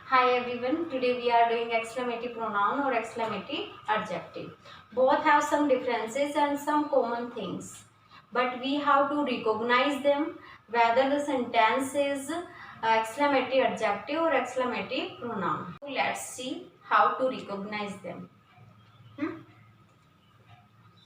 Hi everyone, today we are doing exclamative pronoun or exclamative adjective. Both have some differences and some common things, but we have to recognize them whether the sentence is exclamative adjective or exclamative pronoun. So let's see how to recognize them.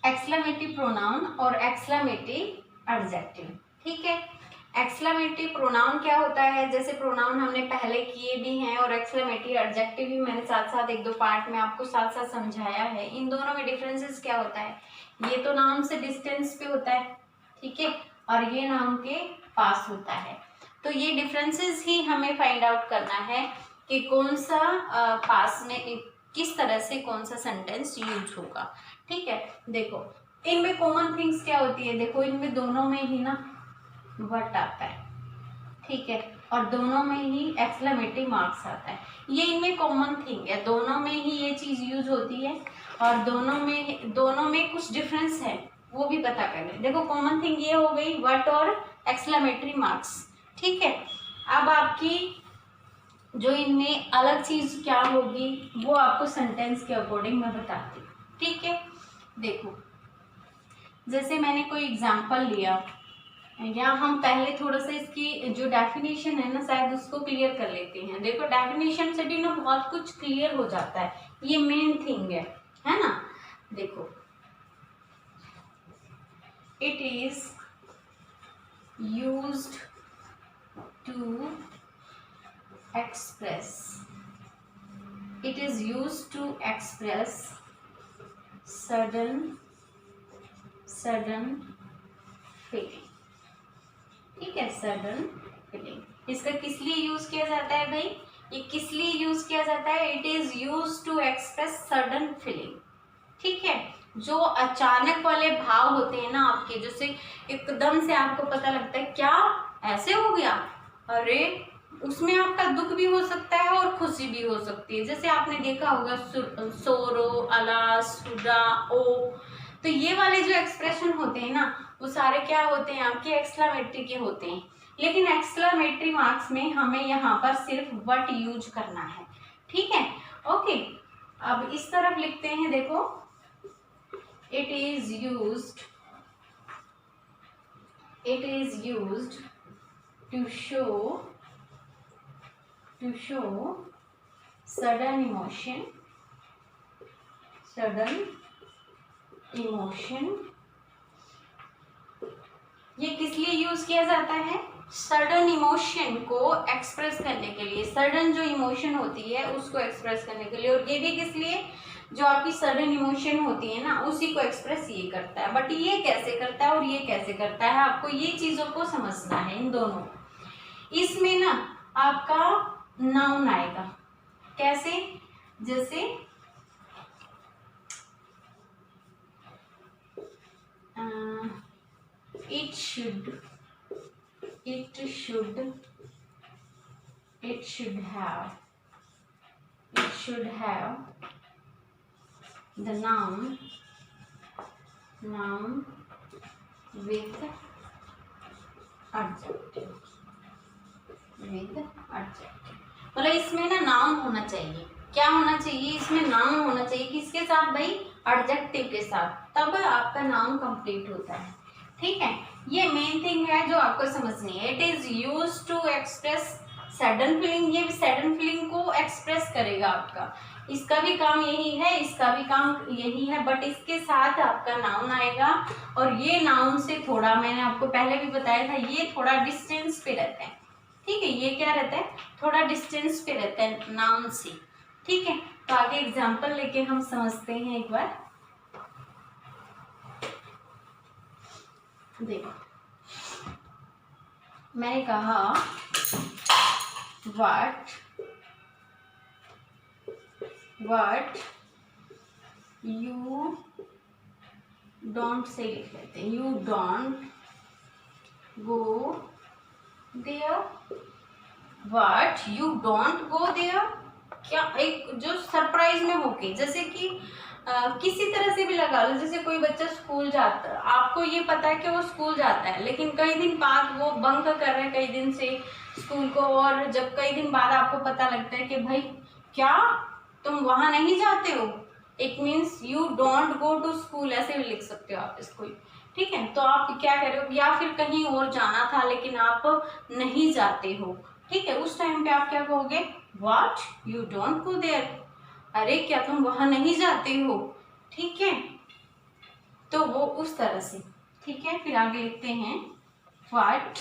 Exclamative pronoun और exclamative adjective. ठीक है, exclamative pronoun क्या होता है, जैसे pronoun हमने पहले किए भी हैं और एक्सक्लेमेटिव एडजेक्टिव भी मैंने साथ साथ एक दो पार्ट में आपको साथ साथ समझाया है। इन दोनों में डिफरेंसेस क्या होता है, ये तो नाउन से डिस्टेंस पे होता है, ठीक है, और ये नाउन के पास होता है। तो ये डिफरेंसेस ही हमें फाइंड आउट करना है कि कौन सा पास में किस तरह से कौन सा सेंटेंस यूज होगा। ठीक है, देखो इनमें कॉमन थिंग्स क्या होती है, देखो इनमें दोनों में ही ना वट आता है, ठीक है, और दोनों में ही एक्सक्लेमेटिव मार्क्स आता है। ये इनमें कॉमन थिंग है, दोनों में ही ये चीज यूज होती है और दोनों में कुछ डिफरेंस है, वो भी पता कर लें। देखो कॉमन थिंग ये हो गई वट और एक्सक्लेमेटरी मार्क्स, ठीक है। अब आपकी जो इनमें अलग चीज क्या होगी वो आपको सेंटेंस के अकॉर्डिंग मैं बताती हूँ, ठीक है। देखो जैसे मैंने कोई एग्जाम्पल लिया, या हम पहले थोड़ा सा इसकी जो डेफिनेशन है ना शायद उसको क्लियर कर लेते हैं। देखो डेफिनेशन से भी ना बहुत कुछ क्लियर हो जाता है, ये मेन थिंग है ना। देखो it is used to express, it is used to express sudden feeling, ठीक है, सडन फीलिंग। इसका किस लिए यूज किया जाता है भाई, ये किस लिए यूज किया जाता है, it is use to express sudden feeling, ठीक है। जो अचानक वाले भाव होते हैं ना आपके, जैसे एकदम से आपको पता लगता है क्या ऐसे हो गया, अरे उसमें आपका दुख भी हो सकता है और खुशी भी हो सकती है। जैसे आपने देखा होगा सोरो, अलास, सुरा, ओ, तो ये वाले जो एक्सप्रेशन होते हैं ना वो सारे क्या होते हैं आपके एक्सक्लेमेटरी के होते हैं। लेकिन एक्सक्लेमेटरी मार्क्स में हमें यहाँ पर सिर्फ वट यूज करना है, ठीक है, ओके। अब इस तरफ लिखते हैं, देखो it is used to show sudden emotion. ये किस लिए यूज किया जाता है, सडन इमोशन को एक्सप्रेस करने के लिए, सडन जो इमोशन होती है उसको एक्सप्रेस करने के लिए। और ये भी किस लिए, जो आपकी सडन इमोशन होती है ना उसी को एक्सप्रेस ये करता है। बट ये कैसे करता है और ये कैसे करता है, आपको ये चीजों को समझना है इन दोनों। इसमें ना आपका नाउन आएगा, कैसे, जैसे it should have the noun with adjective, मतलब इसमें ना नाउन होना चाहिए, क्या होना चाहिए, इसमें नाउन होना चाहिए, किसके साथ भाई, एडजेक्टिव के साथ, तब आपका नाउन कंप्लीट होता है, ठीक है। ये मेन थिंग है जो आपको समझनी है। It is used to express sudden feeling, ये सडन फीलिंग को एक्सप्रेस करेगा आपका, इसका भी काम यही है, इसका भी काम यही है, बट इसके साथ आपका नाउन आएगा। और ये नाउन से थोड़ा, मैंने आपको पहले भी बताया था, ये थोड़ा डिस्टेंस पे रहता है, ठीक है, ये क्या रहता है, थोड़ा डिस्टेंस पे रहता है नाउन से, ठीक है। तो आगे एग्जांपल लेके हम समझते हैं एक बार। देखो मैंने कहा व्हाट यू डोंट से लिख लेते हैं, you don't go there, what you don't go there, क्या एक जो सरप्राइज में होके, जैसे कि किसी तरह से भी लगा लो, जैसे कोई बच्चा स्कूल जाता है, आपको ये पता है कि वो स्कूल जाता है, लेकिन कई दिन बाद वो बंक कर रहे हैं कई दिन से स्कूल को, और जब कई दिन बाद आपको पता लगता है कि भाई क्या तुम वहां नहीं जाते हो, it means you don't go to school, ऐसे भी लिख सकते हो आप इसको। ठीक है, तो आप क्या कह रहे हो, या फिर कहीं और जाना था लेकिन आप नहीं जाते हो। ठीक है, उस टाइम पे आप क्या कहोगे, what you don't go there, अरे क्या तुम वहां नहीं जाते हो। ठीक है, तो वो उस तरह से। ठीक है, फिर आगे लिखते हैं what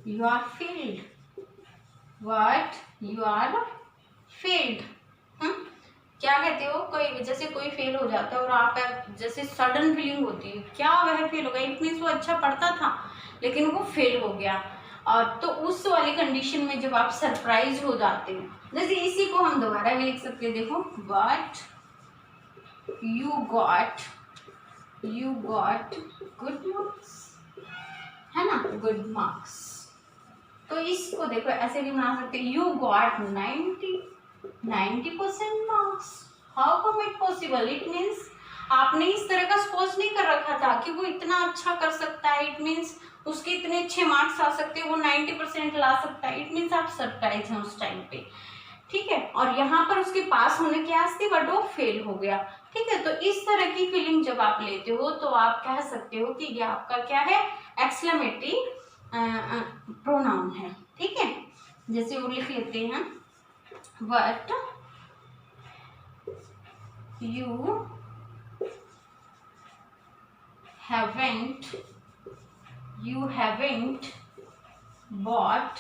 you are field, what you are field. क्या कहते हो, कोई जैसे कोई फेल हो जाता है और आप जैसे सडन फीलिंग होती है, क्या वह फेल हो गया, इट मीन्स वो अच्छा पढ़ता था लेकिन वो फेल हो गया, और तो उस वाली कंडीशन में जब आप सरप्राइज हो जाते हो, जैसे इसी को हम दोबारा भी लिख सकते हैं, देखो what you got good marks, है ना, गुड मार्क्स। तो इसको देखो ऐसे भी बना सकते हैं, you got 90% marks, how come it possible, it means आपने इस तरह का सपोज नहीं कर रखा था कि वो इतना अच्छा कर सकता है, इट मीन्स उसके इतने अच्छे मार्क्स आ सकते हैं, वो 90% ला सकता है, इट मीन्स आप सरप्राइज हैं उस टाइम पे। ठीक है, और यहाँ पर उसके पास होने की आस थी बट वो फेल हो गया। ठीक है, तो इस तरह की फीलिंग जब आप लेते हो तो आप कह सकते हो कि ये आपका क्या है, एक्सक्लेमेटरी प्रोनाउन है। ठीक है, जैसे वो लिख लेते हैं, what you haven't bought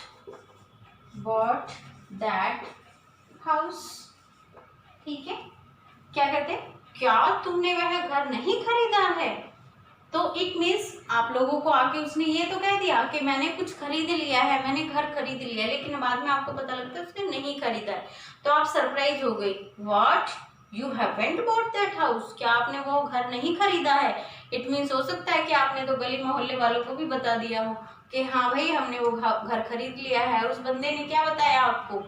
that house। ठीक है, क्या कहते हैं, क्या तुमने वह घर नहीं खरीदा है, तो इट मीन्स आप लोगों को आके उसने ये तो कह दिया कि मैंने कुछ खरीद लिया है, मैंने घर खरीद लिया है, लेकिन बाद में आपको पता लगता है उसने नहीं खरीदा है, तो आप सरप्राइज हो गई, what you haven't bought that house, क्या आपने वो घर नहीं खरीदा है। इट मीन्स हो सकता है कि आपने तो गली मोहल्ले वालों को भी बता दिया हो कि हाँ भाई हमने वो घर खरीद लिया है, उस बंदे ने क्या बताया आपको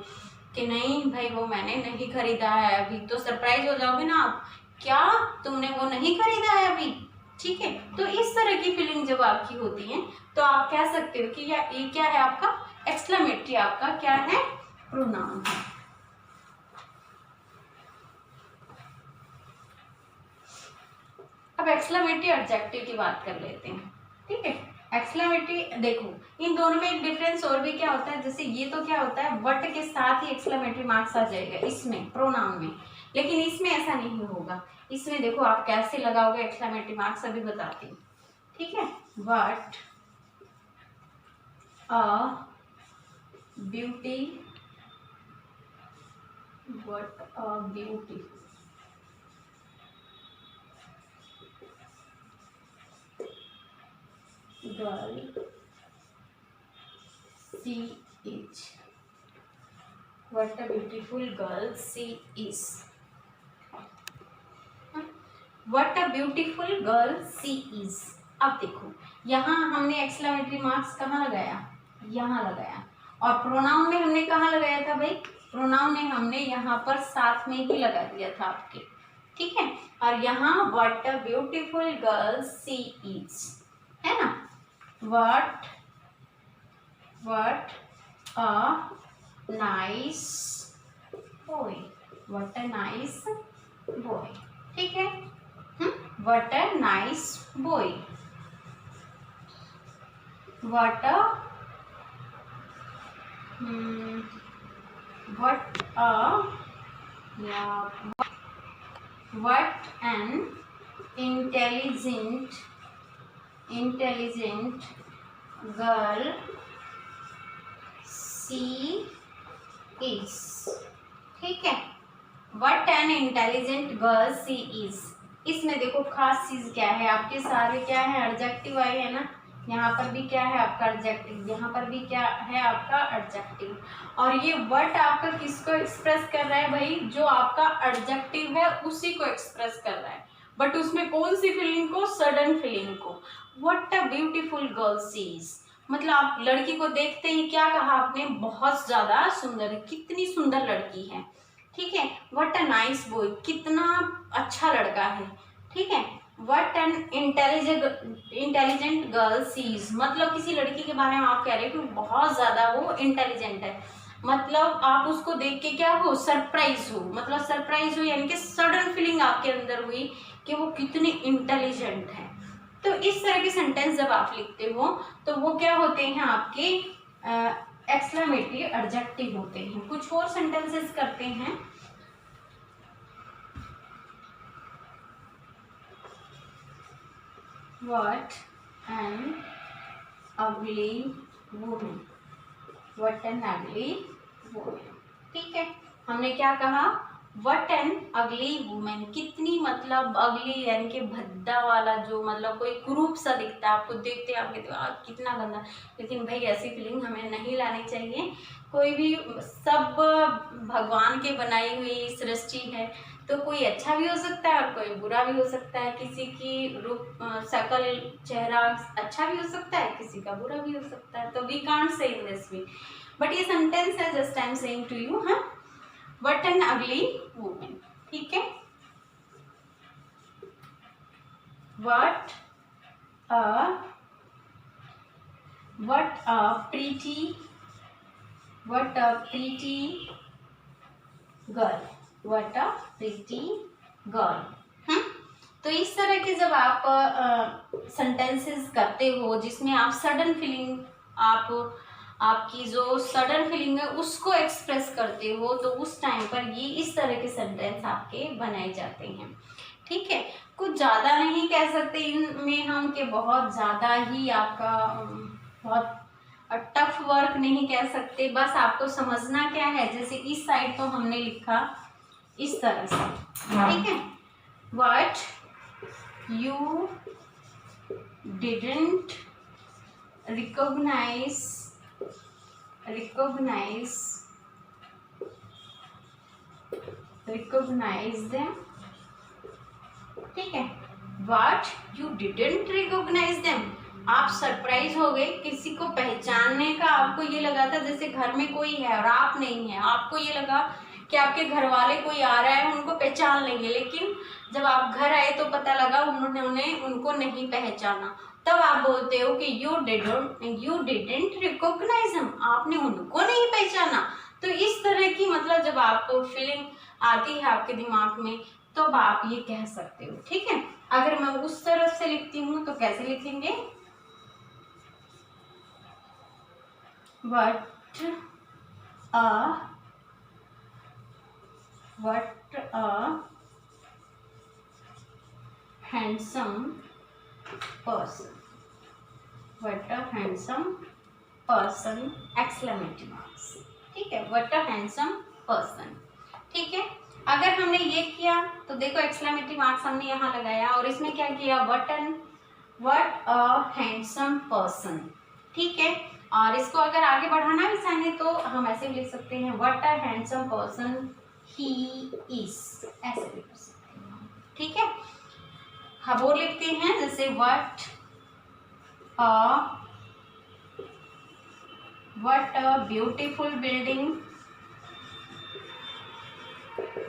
कि नहीं भाई वो मैंने नहीं खरीदा है अभी, तो सरप्राइज हो जाओगे ना आप, क्या तुमने वो नहीं खरीदा है अभी। ठीक है, तो इस तरह की फीलिंग जब आपकी होती है तो आप कह सकते हो कि ये क्या है, आपका एक्सक्लेमेटरी, आपका क्या है, प्रोनाउन है। अब एक्सक्लेमेटरी एडजेक्टिव की बात कर लेते हैं। ठीक है, एक्सक्लेमेटरी देखो इन दोनों में एक डिफरेंस और भी क्या होता है, जैसे ये तो क्या होता है बट के साथ ही एक्सक्लेमेटरी मार्क्स आ जाएगा इसमें प्रोनाउन में, लेकिन इसमें ऐसा नहीं होगा। इसमें देखो आप कैसे लगाओगे एक्सक्लेमेटरी मार्क्स अभी बताती हूँ। ठीक है, what a beauty girl she is, what a beautiful girl she is, what a beautiful girl she is। अब देखो यहाँ हमने एक्सक्लेमेटरी मार्क्स कहाँ लगाया, यहाँ लगाया, और प्रोनाउन में हमने कहाँ लगाया था भाई, प्रोनाउन में हमने यहाँ पर साथ में ही लगा दिया था आपके। ठीक है, और यहाँ what a beautiful girl she is, है ना, what a nice boy, what a nice boy। ठीक है, what a nice boy, what an intelligent girl she is। ठीक है, what an intelligent girl she is, इसमें देखो खास चीज क्या है, आपके सारे क्या है, एडजेक्टिव आए हैं ना, यहाँ पर भी क्या है आपका एडजेक्टिव, यहाँ पर भी क्या है आपका एडजेक्टिव, और ये वर्ड आपका किसको एक्सप्रेस कर रहा है भाई, जो आपका एडजेक्टिव है उसी को एक्सप्रेस कर रहा है, बट उसमें कौन सी फीलिंग को, सडन फीलिंग को। What a beautiful girl she is, मतलब आप लड़की को देखते ही क्या कहा आपने, बहुत ज्यादा सुंदर है, कितनी सुंदर लड़की है, ठीक है। व्हाट अ नाइस बॉय, कितना अच्छा लड़का है, ठीक है। What an intelligent girl she's, मतलब किसी लड़की के बारे में आप कह रहे हो कि बहुत ज्यादा वो इंटेलिजेंट है, मतलब आप उसको देख के क्या हो, सरप्राइज हो, मतलब सरप्राइज हो यानी कि सडन फीलिंग आपके अंदर हुई कि वो कितनी इंटेलिजेंट है। तो इस तरह के सेंटेंस जब आप लिखते हो तो वो क्या होते हैं, आपके एक्सक्लेमेटरी एडजेक्टिव होते हैं। कुछ और सेंटेंसेस करते हैं। What an ugly woman, what an ugly woman, ठीक है। हमने क्या कहा, वट एन अगली वुमेन, कितनी मतलब अगली यानी कि भद्दा वाला, जो मतलब कोई क्रूप सा दिखता है, आपको देखते हैं आप कहते हो कितना गंदा, लेकिन भाई ऐसी फीलिंग हमें नहीं लानी चाहिए। कोई भी, सब भगवान के बनाई हुई सृष्टि है, तो कोई अच्छा भी हो सकता है और कोई बुरा भी हो सकता है, किसी की रूप शकल चेहरा अच्छा भी हो सकता है, किसी का बुरा भी हो सकता है, तो we can't say in this way, but ये सेंटेंस है, just I am saying to you, हाँ, व्हाट एन अगली वुमेन, ठीक है। What a pretty girl, what a pretty girl. तो इस तरह के जब आप सेंटेंसेस करते हो जिसमें आप सडन फीलिंग, आपकी जो सडन फीलिंग है उसको एक्सप्रेस करते हो, तो उस टाइम पर ये इस तरह के सेंटेंस आपके बनाए जाते हैं, ठीक है। कुछ ज़्यादा नहीं कह सकते इनमें हम कि बहुत ज़्यादा ही आपका बहुत टफ वर्क नहीं कह सकते, बस आपको समझना क्या है, जैसे इस साइड तो हमने लिखा इस तरह से, ठीक है। What you didn't recognize them, ठीक है। What you didn't recognize them, आप सरप्राइज हो गए, किसी को पहचानने का आपको ये लगा था जैसे घर में कोई है और आप नहीं है, आपको ये लगा कि आपके घर वाले कोई आ रहा है, उनको पहचान लेंगे, लेकिन जब आप घर आए तो पता लगा उन्होंने उनको नहीं पहचाना, तब आप बोलते हो कि यू डिडंट रिकॉग्नाइज हिम, आपने उनको नहीं पहचाना। तो इस तरह की मतलब जब आपको फीलिंग आती है आपके दिमाग में, तो आप ये कह सकते हो, ठीक है। अगर मैं उस तरफ से लिखती हूँ तो कैसे लिखेंगे, what a handsome person, what a handsome person, exclamation marks, ठीक है। what a handsome person, ठीक है। अगर हमने ये किया तो देखो एक्सक्लेमेटरी मार्क्स हमने यहाँ लगाया, और इसमें क्या किया, what a handsome person, ठीक है। और इसको अगर आगे बढ़ाना भी चाहें तो हम ऐसे भी लिख सकते हैं, what a handsome person he is, ऐसे भी कर सकते हैं, ठीक है। हम और लिखते हैं जैसे what a beautiful building,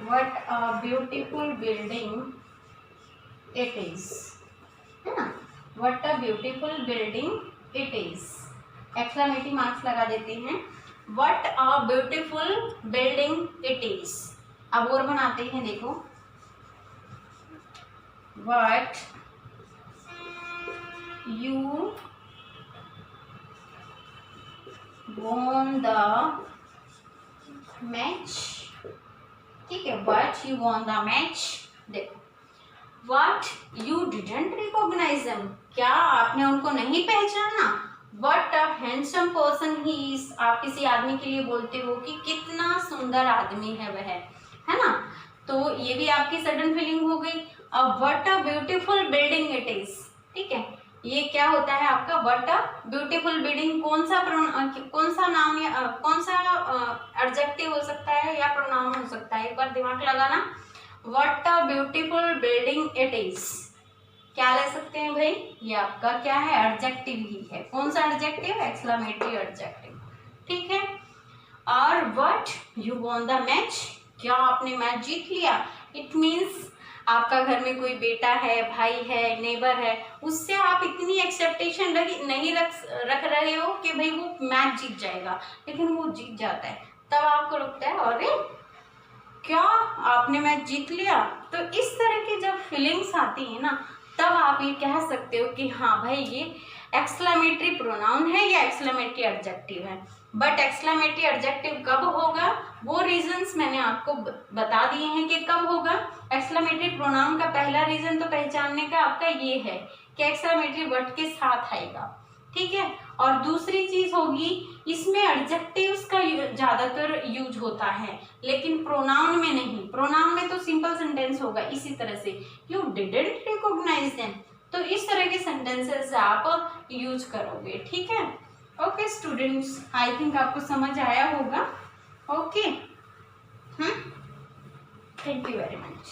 what a beautiful building it is, है ना, what a beautiful building it is, exclamatory marks लगा देते हैं, what a beautiful building it is। अब और बनाते हैं, देखो what you won the match, ठीक है। what you won the match, देखो what you didn't recognize them, क्या आपने उनको नहीं पहचाना, what a handsome person he is, आप किसी आदमी के लिए बोलते हो कि कितना सुंदर आदमी है वह, है ना, तो ये भी आपकी सडन फीलिंग हो गई। अब what a beautiful building it is, ठीक है, ये क्या होता है आपका what a beautiful building, कौन सा नाम या कौन सा एडजेक्टिव हो सकता है या प्रोनाउन हो सकता है, एक बार दिमाग लगाना, what a beautiful building it is, क्या ले सकते हैं भाई, ये आपका क्या है, एडजेक्टिव ही है। कौन सा एडजेक्टिव, एक्सक्लेमेटरी एडजेक्टिव, ठीक है। और what you won the match, क्या आपने मैच जीत लिया, इट मीन्स आपका घर में कोई बेटा है, भाई है, नेबर है, उससे आप इतनी एक्सपेक्टेशन नहीं रख रहे हो कि भाई वो मैच जीत जाएगा, लेकिन वो जीत जाता है, तब आपको लगता है अरे क्या आपने मैच जीत लिया। तो इस तरह की जब फीलिंग्स आती है ना, तब आप ये कह सकते हो कि हाँ भाई ये एक्सक्लेमेटरी प्रोनाउन है या एक्सक्लेमेटरी एडजेक्टिव है। बट एक्सक्लेमेटरी एडजेक्टिव कब होगा, वो रीजंस मैंने आपको बता दिए हैं कि कब होगा। एक्सक्लेमेटरी प्रोनाउन का पहला रीजन तो पहचानने का आपका ये है कि एक्सक्लेमेटरी वर्ड के साथ आएगा, ठीक है। और दूसरी चीज होगी, इसमें एडजेक्टिव्स का ज्यादातर यूज होता है, लेकिन प्रोनाउन में नहीं। प्रोनाउन में तो सिंपल सेंटेंस होगा इसी तरह से, यू डिडंट रिकॉग्नाइज देम, तो इस तरह के सेंटेंसेस आप यूज करोगे, ठीक है। ओके स्टूडेंट्स, आई थिंक आपको समझ आया होगा। Okay, thank you very much.